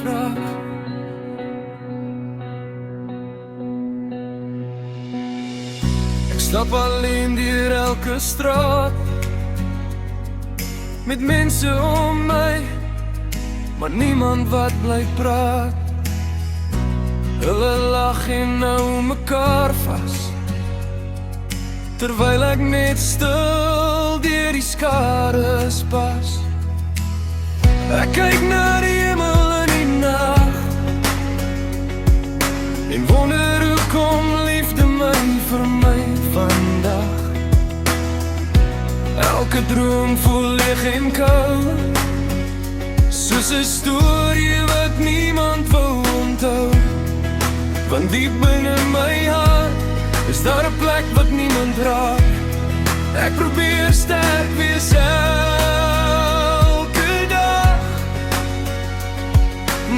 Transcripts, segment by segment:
vraag. Ek stap alleen deur elke straat, met mense om my, maar niemand wat bly praat. Hulle lag en hou mekaar vas, terwyl ek net stil deur die skare pas. Ek kyk na die hemel in die nag en wonder hoe kom liefde my vir my vandag. Elke droom voel leeg en koud, soos 'n storie wat niemand wou onthou. Want diep binne my hart is daar 'n plek wat niemand raak. Ek probeer sterk wees elke dag,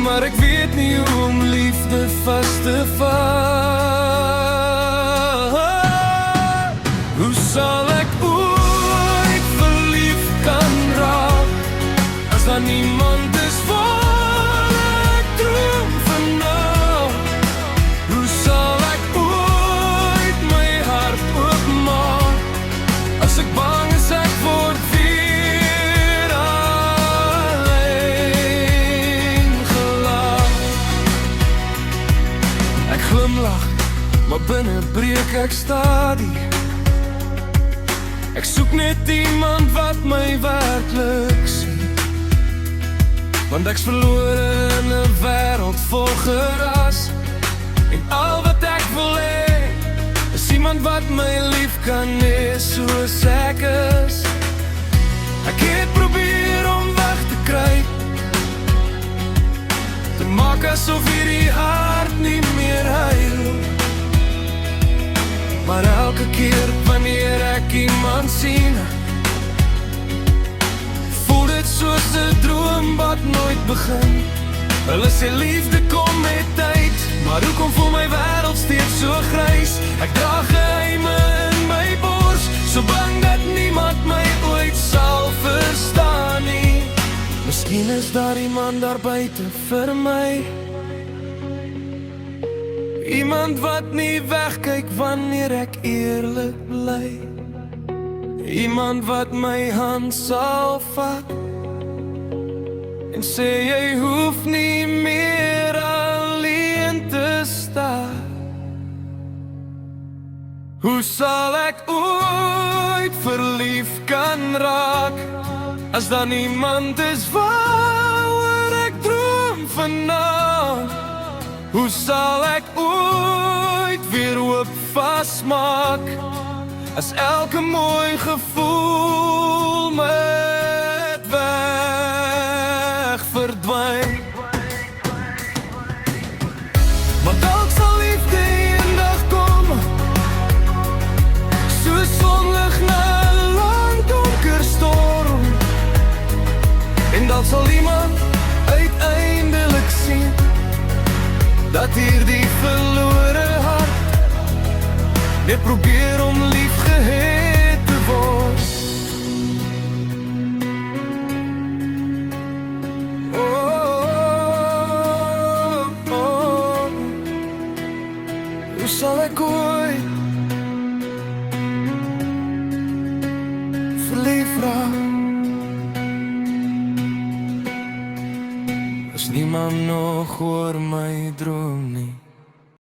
maar ek weet nie hoe om liefde vas te vat. Hoe sal ek ooit verlief kan raak, as daar niemand is waar ek droom vanaf? Hoe sal ek ooit my hart oopmaak, as ek bang is ek word weer alleen gelaat? Ek glimlag, maar binne breek ek stadig. Ek soek net iemand wat my werklik sien, want ek's verlore in 'n wêreld vol geraas. En al wat ek wil hê, is iemand wat my lief kan hê soos ek is. Ek het probeer om weg te kry, te maak asof hierdie hart nie meer huil. Maar elke keer wanneer ek iemand sien, voel dit soos 'n droom wat nooit begin. Hulle sê liefde kom met tyd, maar hoekom voel my wêreld steeds so grys? Ek dra geheime in my bors, so bang dat niemand my ooit sal verstaan nie. Miskien is daar iemand daar buite vir my, iemand wat nie wegkyk wanneer ek eerlik bly, iemand wat my hand sal vat en sê jy hoef nie meer alleen te staan. Hoe sal ek ooit verlief kan raak, as daar niemand is waaroor ek droom vanaand? Hoe sal ek ooit weer hoop vasmaak, as elke mooi gevoel met weg verdwyn? Maar dalk sal liefde eendag kom, soos sonlig na 'n lang donker storm. En dalk sal iemand uiteindelik sien dat hierdie verlore hart net probeer om lief gehet te word. Hoe sal ek ooit verlief raak, as niemand nog oor my droom nie?